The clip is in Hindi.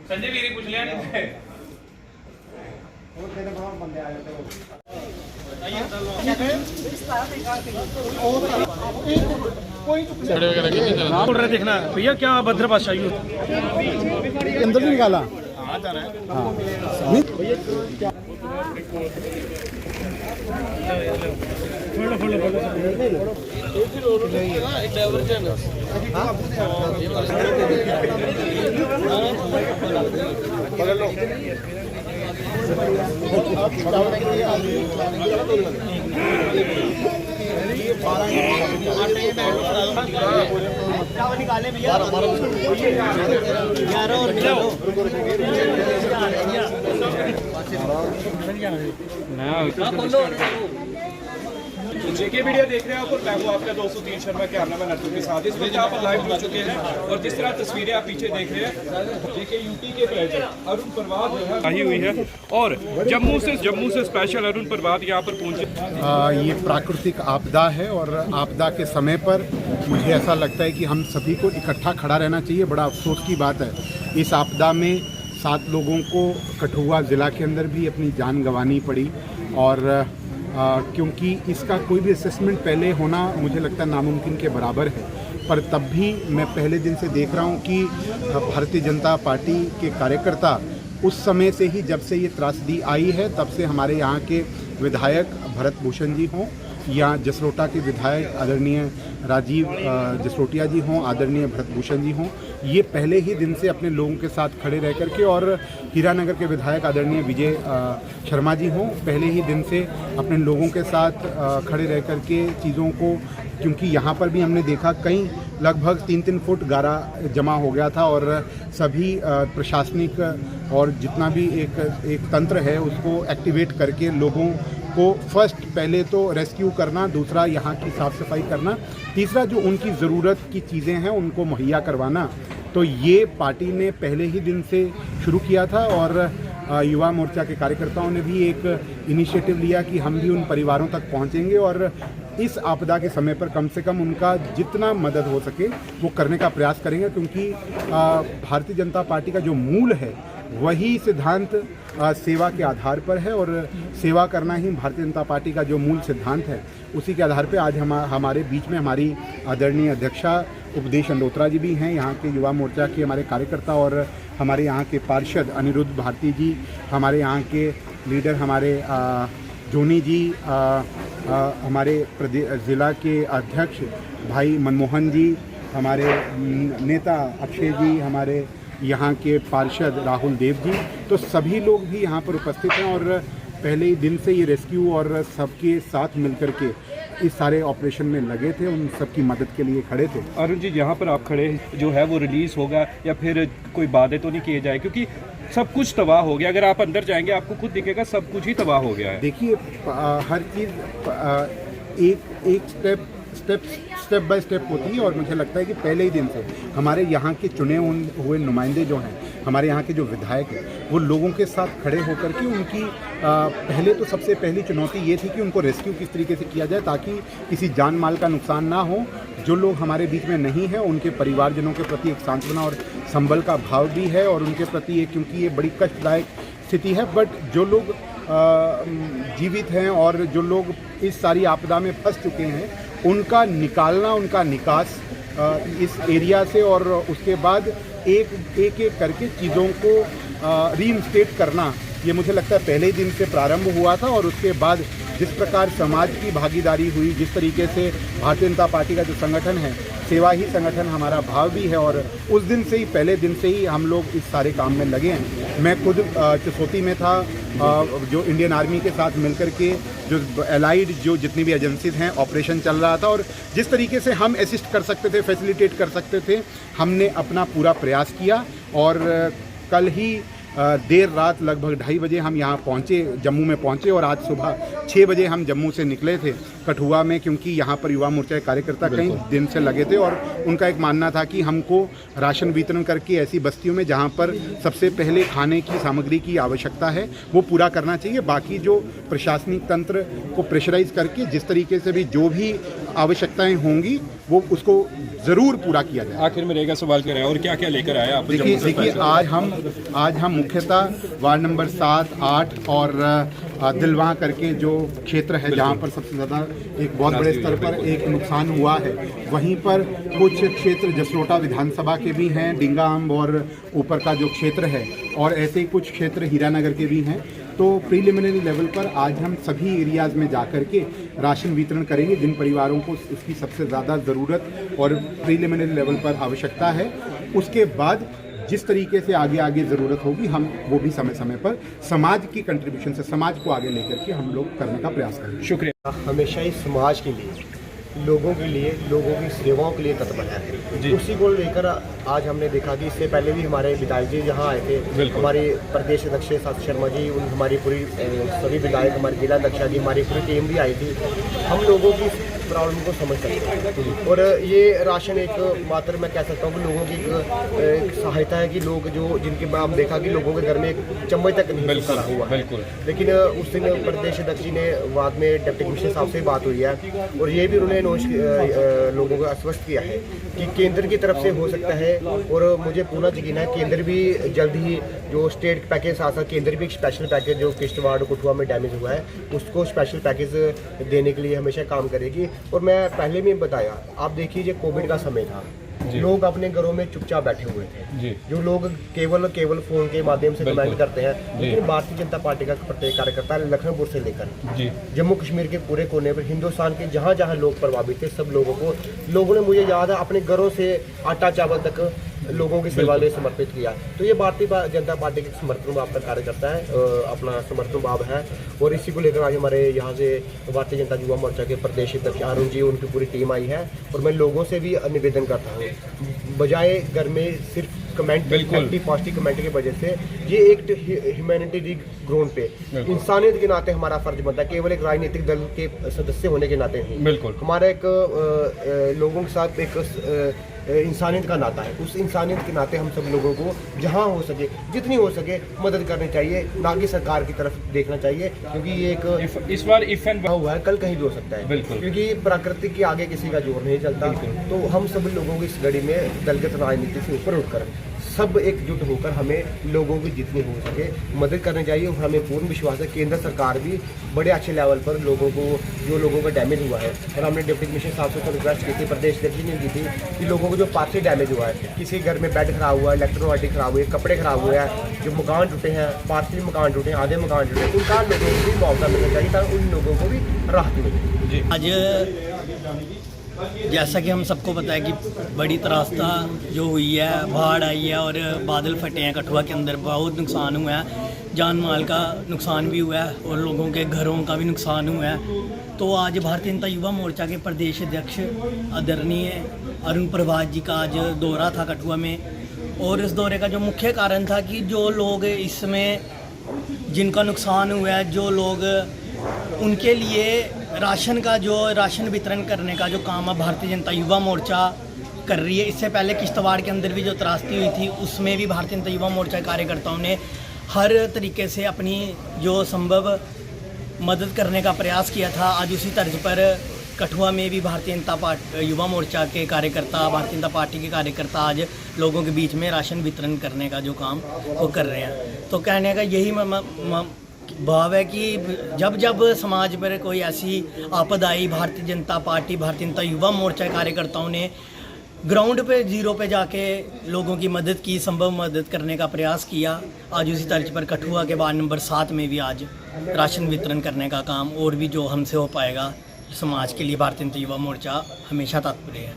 संजय वीरी पूछ लिया नहीं देखना भैया क्या भद्र बादशाही अंदर से निकाला। निकाले भैया जेके वीडियो देख रहे हैं आप और मैं हूं आपका 203 शर्मा के आना में नट्टू के साथ। इस वक्त आप लाइव हो चुके हैं और जिस तरह तस्वीरें आप पीछे देख रहे हैं जेके यूटी के प्रेसिडेंट अरुण परवाद जो है आई हुई है और जम्मू से स्पेशल अरुण परवाद यहाँ पर पहुंचे। ये प्राकृतिक आपदा है और आपदा के समय पर मुझे ऐसा लगता है कि हम सभी को इकट्ठा खड़ा रहना चाहिए। बड़ा अफसोस की बात है, इस आपदा में 7 लोगों को कठुआ ज़िला के अंदर भी अपनी जान गंवानी पड़ी और क्योंकि इसका कोई भी असेसमेंट पहले होना मुझे लगता है नामुमकिन के बराबर है। पर तब भी मैं पहले दिन से देख रहा हूँ कि भारतीय जनता पार्टी के कार्यकर्ता उस समय से ही, जब से ये त्रासदी आई है तब से हमारे यहाँ के विधायक भरत भूषण जी हों या जसरोटा के विधायक आदरणीय राजीव जसरोटिया जी हों, आदरणीय भरत भूषण जी हों, ये पहले ही दिन से अपने लोगों के साथ खड़े रह करके, और हीरानगर के विधायक आदरणीय विजय शर्मा जी हों, पहले ही दिन से अपने लोगों के साथ खड़े रह करके चीज़ों को, क्योंकि यहाँ पर भी हमने देखा कहीं लगभग 3-3 फुट गारा जमा हो गया था और सभी प्रशासनिक और जितना भी एक तंत्र है उसको एक्टिवेट करके लोगों को फर्स्ट पहले तो रेस्क्यू करना, दूसरा यहाँ की साफ़ सफाई करना, तीसरा जो उनकी ज़रूरत की चीज़ें हैं उनको मुहैया करवाना। तो ये पार्टी ने पहले ही दिन से शुरू किया था और युवा मोर्चा के कार्यकर्ताओं ने भी एक इनिशिएटिव लिया कि हम भी उन परिवारों तक पहुँचेंगे और इस आपदा के समय पर कम से कम उनका जितना मदद हो सके वो करने का प्रयास करेंगे, क्योंकि भारतीय जनता पार्टी का जो मूल है वही सिद्धांत सेवा के आधार पर है और सेवा करना ही भारतीय जनता पार्टी का जो मूल सिद्धांत है। उसी के आधार पर आज हमारे बीच में हमारी आदरणीय अध्यक्षा उपदेश अंडोत्रा जी भी हैं, यहाँ के युवा मोर्चा के हमारे कार्यकर्ता, और हमारे यहाँ के पार्षद अनिरुद्ध भारती जी, हमारे यहाँ के लीडर हमारे जोनी जी, हमारे ज़िला के अध्यक्ष भाई मनमोहन जी, हमारे नेता अक्षय जी, हमारे यहाँ के पार्षद राहुल देव जी, तो सभी लोग भी यहाँ पर उपस्थित हैं और पहले ही दिन से ये रेस्क्यू और सबके साथ मिलकर के इस सारे ऑपरेशन में लगे थे, उन सबकी मदद के लिए खड़े थे। अरुण जी, यहाँ पर आप खड़े जो है वो रिलीज़ होगा या फिर कोई बातें तो नहीं किए जाए, क्योंकि सब कुछ तबाह हो गया। अगर आप अंदर जाएंगे आपको खुद दिखेगा सब कुछ ही तबाह हो गया है। देखिए हर चीज़ एक स्टेप बाय स्टेप होती है और मुझे लगता है कि पहले ही दिन से हमारे यहाँ के चुने हुए नुमाइंदे जो हैं, हमारे यहाँ के जो विधायक हैं, वो लोगों के साथ खड़े होकर के उनकी पहले तो सबसे पहली चुनौती ये थी कि उनको रेस्क्यू किस तरीके से किया जाए ताकि किसी जान माल का नुकसान ना हो। जो लोग हमारे बीच में नहीं हैं उनके परिवारजनों के प्रति एक सांत्वना और संबल का भाव भी है और उनके प्रति एक, क्योंकि ये बड़ी कष्टदायक स्थिति है, बट जो लोग जीवित हैं और जो लोग इस सारी आपदा में फंस चुके हैं उनका निकालना, उनका निकास इस एरिया से, और उसके बाद एक करके चीज़ों को रीइंस्टेट करना, ये मुझे लगता है पहले ही दिन से प्रारंभ हुआ था। और उसके बाद जिस प्रकार समाज की भागीदारी हुई, जिस तरीके से भारतीय जनता पार्टी का जो संगठन है, सेवा ही संगठन हमारा भाव भी है, और उस दिन से ही, पहले दिन से ही हम लोग इस सारे काम में लगे हैं। मैं खुद चसोती में था, जो इंडियन आर्मी के साथ मिलकर के जो एलाइड जो जितनी भी एजेंसीज हैं ऑपरेशन चल रहा था, और जिस तरीके से हम असिस्ट कर सकते थे, फैसिलिटेट कर सकते थे, हमने अपना पूरा प्रयास किया। और कल ही देर रात लगभग 2:30 बजे हम यहाँ पहुँचे, जम्मू में पहुँचे, और आज सुबह 6 बजे हम जम्मू से निकले थे कठुआ में, क्योंकि यहाँ पर युवा मोर्चा के कार्यकर्ता कई दिन से लगे थे और उनका एक मानना था कि हमको राशन वितरण करके ऐसी बस्तियों में जहाँ पर सबसे पहले खाने की सामग्री की आवश्यकता है वो पूरा करना चाहिए। बाकी जो प्रशासनिक तंत्र को प्रेशराइज करके जिस तरीके से भी जो भी आवश्यकताएं होंगी वो उसको ज़रूर पूरा किया जाए। आखिर में रहेगा सवाल क्या रहा और क्या क्या लेकर आए आप? देखिए आज हम मुख्यतः वार्ड नंबर 7, 8 और दिलवा करके जो क्षेत्र है जहाँ पर सबसे ज़्यादा एक बहुत बड़े स्तर पर एक नुकसान हुआ है, वहीं पर कुछ क्षेत्र जसरोटा विधानसभा के भी हैं, डिंगाअंब और ऊपर का जो क्षेत्र है, और ऐसे ही कुछ क्षेत्र हीरानगर के भी हैं। तो प्रीलिमिनरी लेवल पर आज हम सभी एरियाज़ में जाकर के राशन वितरण करेंगे जिन परिवारों को इसकी सबसे ज़्यादा ज़रूरत और प्रीलिमिनरी लेवल पर आवश्यकता है। उसके बाद जिस तरीके से आगे ज़रूरत होगी हम वो भी समय समय पर समाज की कंट्रीब्यूशन से समाज को आगे लेकर के हम लोग करने का प्रयास करेंगे। शुक्रिया। हमेशा ही समाज के लिए, लोगों के लिए, लोगों की सेवाओं के लिए तत्पर है। उसी को लेकर आज हमने देखा कि इससे पहले भी हमारे विधायक जी यहाँ आए थे, हमारे प्रदेश अध्यक्ष साथ शर्मा जी, हमारी पूरी सभी विधायक, हमारे जिला अध्यक्षा जी, हमारी पूरी टीम भी आई थी। हम लोगों की प्रॉब्लम को समझ सकते हैं और ये राशन एक मात्र मैं कह सकता हूँ कि लोगों की एक सहायता है कि लोग जो जिनके हम देखा कि लोगों के घर में एक चम्मच तक नहीं करा हुआ, लेकिन उस दिन प्रदेश अध्यक्ष जी ने बाद में डिप्टी कमिश्नर साहब से बात हुई है और ये भी उन्होंने लोगों को आश्वस्त किया है कि केंद्र की तरफ से हो सकता है, और मुझे पूरा यकीन है केंद्र भी जल्द ही जो स्टेट पैकेज साथ साथ केंद्र भी एक स्पेशल पैकेज जो किश्तवाड़ कठुआ में डैमेज हुआ है उसको स्पेशल पैकेज देने के लिए हमेशा काम करेगी। और मैं पहले भी बताया, आप देखिए जो कोविड का समय था, लोग अपने घरों में चुपचाप बैठे हुए थे, जो लोग केवल फोन के माध्यम से कमेंट करते हैं, लेकिन भारतीय जनता पार्टी का प्रत्येक कार्यकर्ता लखनऊ से लेकर जम्मू कश्मीर के पूरे कोने पर, हिंदुस्तान के जहाँ जहाँ लोग प्रभावित थे, सब लोगों ने मुझे याद है अपने घरों से आटा चावल तक लोगों की सेवा में समर्पित किया। तो ये भारतीय जनता पार्टी के समर्थन भाव का कार्यकर्ता है, अपना समर्थन भाव है, और इसी को लेकर आज हमारे यहाँ से भारतीय जनता युवा मोर्चा के प्रदेश अध्यक्ष अरुण जी, उनकी पूरी टीम आई है। और मैं लोगों से भी निवेदन करता हूँ, बजाय घर में सिर्फ कमेंट, पॉजिटिव कमेंट की वजह से, ये एक ह्यूमैनिटी ग्राउंड पे इंसानियत के नाते हमारा फर्ज बनता है, केवल एक राजनीतिक दल के सदस्य होने के नाते नहीं, हमारा एक लोगों के साथ एक इंसानियत का नाता है। उस इंसानियत के नाते हम सब लोगों को जहां हो सके, जितनी हो सके मदद करनी चाहिए, ना कि सरकार की तरफ देखना चाहिए, क्योंकि ये एक इस बार इफेक्ट हुआ है, कल कहीं भी हो सकता है, क्योंकि प्रकृति के आगे किसी का जोर नहीं चलता। तो हम सब लोगों की इस घड़ी में दलगत राजनीति से ऊपर उठकर सब एकजुट होकर हमें लोगों की जितनी हो सके मदद करनी चाहिए। और हमें पूर्ण विश्वास है केंद्र सरकार भी बड़े अच्छे लेवल पर लोगों को, जो लोगों का डैमेज हुआ है, और हमने डिप्टी कमिश्नर साहब से रिक्वेस्ट की थी, प्रदेश अध्यक्ष ने की थी कि लोगों को जो पार्सल डैमेज हुआ है, किसी घर में बेड खराब हुआ है, इलेक्ट्रोनिक खराब हुई है, कपड़े खराब हुए हैं, जो मकान टूटे हैं, पार्सल मकान टूटे हैं, आधे मकान टूटे हैं, उनका लोगों को भी मुआवजा मिलना चाहिए ताकि उन लोगों को भी राहत मिले। आज जैसा कि हम सबको पता है कि बड़ी त्रासदा जो हुई है, बाढ़ आई है और बादल फटे हैं कठुआ के अंदर, बहुत नुकसान हुआ है, जान माल का नुकसान भी हुआ है और लोगों के घरों का भी नुकसान हुआ है। तो आज भारतीय जनता युवा मोर्चा के प्रदेश अध्यक्ष आदरणीय अरुण प्रभात जी का आज दौरा था कठुआ में, और इस दौरे का जो मुख्य कारण था कि जो लोग इसमें जिनका नुकसान हुआ है, जो लोग उनके लिए राशन वितरण करने का जो काम है भारतीय जनता युवा मोर्चा कर रही है। इससे पहले किश्तवाड़ के अंदर भी जो त्रासदी हुई थी उसमें भी भारतीय जनता युवा मोर्चा कार्यकर्ताओं ने हर तरीके से अपनी जो संभव मदद करने का प्रयास किया था। आज उसी तर्ज पर कठुआ में भी भारतीय जनता युवा मोर्चा के कार्यकर्ता, भारतीय जनता पार्टी के कार्यकर्ता आज लोगों के बीच में राशन वितरण करने का जो काम वो कर रहे हैं। तो कहने का यही भाव है कि जब जब समाज पर कोई ऐसी आपद आई, भारतीय जनता पार्टी, भारतीय जनता युवा मोर्चा कार्यकर्ताओं ने ग्राउंड पे, जीरो पे जाके लोगों की मदद की, संभव मदद करने का प्रयास किया। आज उसी तर्ज पर कठुआ के वार्ड नंबर 7 में भी आज राशन वितरण करने का काम और भी जो हमसे हो पाएगा समाज के लिए भारतीय जनता युवा मोर्चा हमेशा तत्पर है।